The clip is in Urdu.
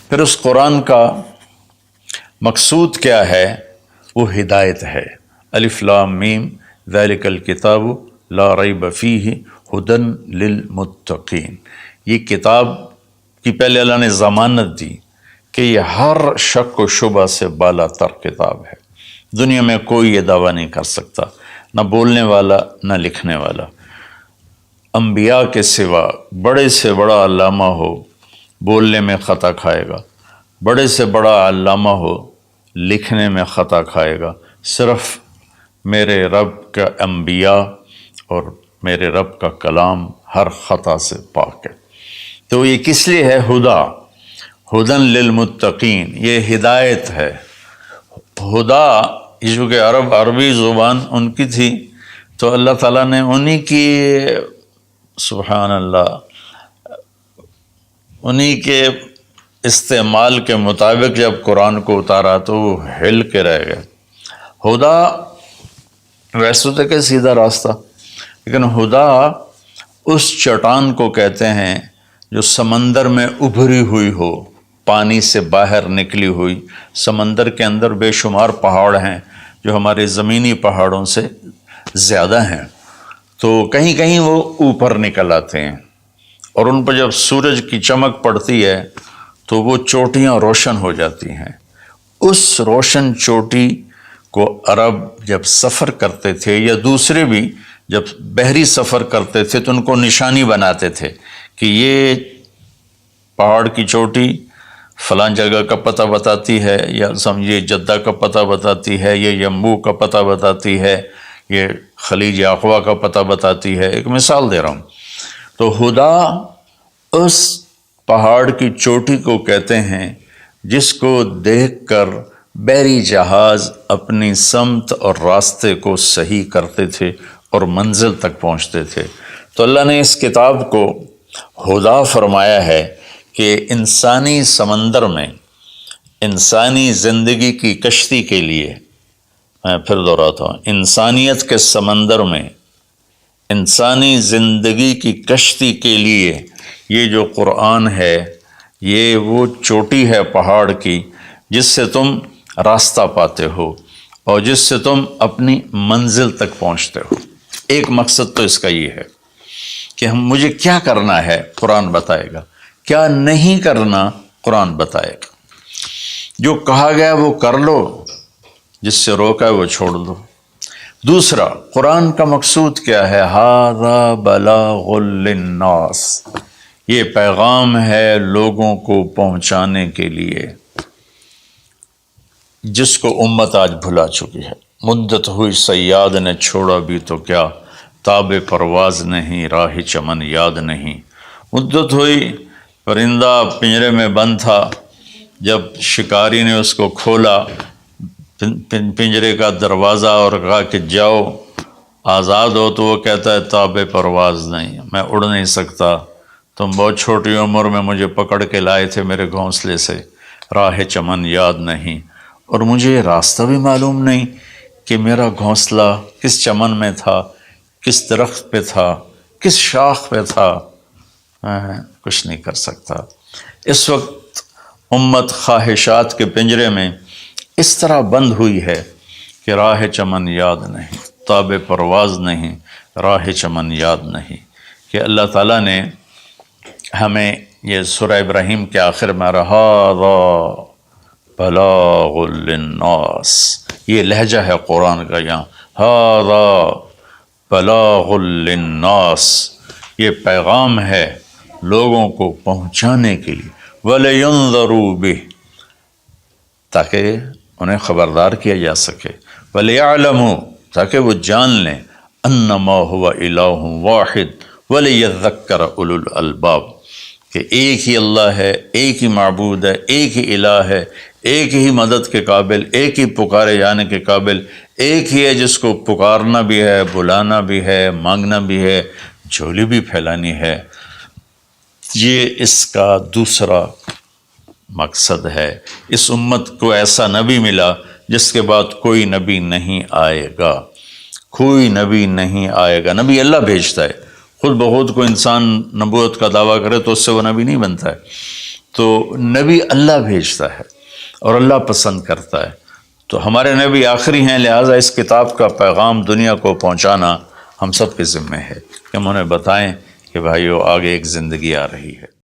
پھر اس قرآن کا مقصود کیا ہے؟ وہ ہدایت ہے۔ الف لام میم ذالک الکتاب لا ریب فیہ ھدی للمتقین، یہ کتاب کی پہلے اللہ نے ضمانت دی کہ یہ ہر شک و شبہ سے بالا تر کتاب ہے۔ دنیا میں کوئی یہ دعویٰ نہیں کر سکتا، نہ بولنے والا نہ لکھنے والا۔ انبیاء کے سوا بڑے سے بڑا علامہ ہو بولنے میں خطا کھائے گا، بڑے سے بڑا علامہ ہو لکھنے میں خطا کھائے گا، صرف میرے رب کا انبیاء اور میرے رب کا کلام ہر خطا سے پاک ہے۔ تو یہ کس لیے ہے؟ ھدی للمتقین، یہ ہدایت ہے۔ ہدا یہ چونکہ عربی زبان ان کی تھی، تو اللہ تعالیٰ نے انہی کی سبحان اللہ انہی کے استعمال کے مطابق جب قرآن کو اتارا تو وہ ہل کے رہ گئے۔ ہدا ویسے تو کہ سیدھا راستہ، لیکن ہدا اس چٹان کو کہتے ہیں جو سمندر میں ابھری ہوئی ہو، پانی سے باہر نکلی ہوئی۔ سمندر کے اندر بے شمار پہاڑ ہیں جو ہمارے زمینی پہاڑوں سے زیادہ ہیں، تو کہیں کہیں وہ اوپر نکل آتے ہیں، اور ان پر جب سورج کی چمک پڑتی ہے تو وہ چوٹیاں روشن ہو جاتی ہیں۔ اس روشن چوٹی کو عرب جب سفر کرتے تھے یا دوسرے بھی جب بحری سفر کرتے تھے تو ان کو نشانی بناتے تھے کہ یہ پہاڑ کی چوٹی فلاں جگہ کا پتہ بتاتی ہے، یا سمجھیے جدہ کا پتہ بتاتی ہے، یہ یمبو کا پتہ بتاتی ہے، یہ خلیج عقبہ کا پتہ بتاتی ہے۔ ایک مثال دے رہا ہوں۔ تو ہدا اس پہاڑ کی چوٹی کو کہتے ہیں جس کو دیکھ کر بحری جہاز اپنی سمت اور راستے کو صحیح کرتے تھے اور منزل تک پہنچتے تھے۔ تو اللہ نے اس کتاب کو ہدا فرمایا ہے کہ انسانی سمندر میں، انسانی زندگی کی کشتی کے لیے، میں پھر دہراتا ہوں، انسانیت کے سمندر میں انسانی زندگی کی کشتی کے لیے یہ جو قرآن ہے، یہ وہ چوٹی ہے پہاڑ کی جس سے تم راستہ پاتے ہو اور جس سے تم اپنی منزل تک پہنچتے ہو۔ ایک مقصد تو اس کا یہ ہے کہ مجھے کیا کرنا ہے قرآن بتائے گا، کیا نہیں کرنا قرآن بتائے گا۔ جو کہا گیا وہ کر لو، جس سے روکا ہے وہ چھوڑ دو۔ دوسرا، قرآن کا مقصود کیا ہے؟ ھذا بلاغ للناس، یہ پیغام ہے لوگوں کو پہنچانے کے لیے، جس کو امت آج بھلا چکی ہے۔ مدت ہوئی صیاد نے چھوڑا بھی تو کیا، تاب پرواز نہیں راہ چمن یاد نہیں۔ مدت ہوئی، پرندہ پنجرے میں بند تھا، جب شکاری نے اس کو کھولا پنجرے کا دروازہ اور کہا کہ جاؤ آزاد ہو، تو وہ کہتا ہے تاب پرواز نہیں، میں اڑ نہیں سکتا، تم بہت چھوٹی عمر میں مجھے پکڑ کے لائے تھے میرے گھونسلے سے، راہ چمن یاد نہیں، اور مجھے راستہ بھی معلوم نہیں کہ میرا گھونسلہ کس چمن میں تھا، کس درخت پہ تھا، کس شاخ پہ تھا، میں کچھ نہیں کر سکتا۔ اس وقت امت خواہشات کے پنجرے میں اس طرح بند ہوئی ہے کہ راہ چمن یاد نہیں، تاب پرواز نہیں، راہ چمن یاد نہیں، کہ اللہ تعالیٰ نے ہمیں یہ سورہ ابراہیم کے آخر میں ھذا بلاغ للناس، یہ لہجہ ہے قرآن کا، یہاں ھذا بلاغ للناس، یہ پیغام ہے لوگوں کو پہنچانے کے لیے، وَلِيُنذَرُوا بِهِ، تاکہ انہیں خبردار کیا جا سکے، وَلِيَعْلَمُوا، تاکہ وہ جان لیں، أَنَّمَا هُوَ إِلَٰهٌ وَاحِدٌ وَلِيَذَّكَّرَ أُولُو الْأَلْبَابِ، کہ ایک ہی اللہ ہے، ایک ہی معبود ہے، ایک ہی الہ ہے، ایک ہی مدد کے قابل، ایک ہی پکارے جانے کے قابل، ایک ہی ہے جس کو پکارنا بھی ہے، بلانا بھی ہے، مانگنا بھی ہے، جھولی بھی پھیلانی ہے۔ یہ اس کا دوسرا مقصد ہے۔ اس امت کو ایسا نبی ملا جس کے بعد کوئی نبی نہیں آئے گا، کوئی نبی نہیں آئے گا۔ نبی اللہ بھیجتا ہے، خود بخود کو انسان نبوت کا دعویٰ کرے تو اس سے وہ نبی نہیں بنتا ہے۔ تو نبی اللہ بھیجتا ہے اور اللہ پسند کرتا ہے، تو ہمارے نبی آخری ہیں، لہٰذا اس کتاب کا پیغام دنیا کو پہنچانا ہم سب کے ذمہ ہے کہ ہم انہیں بتائیں کہ بھائیو آگے ایک زندگی آ رہی ہے۔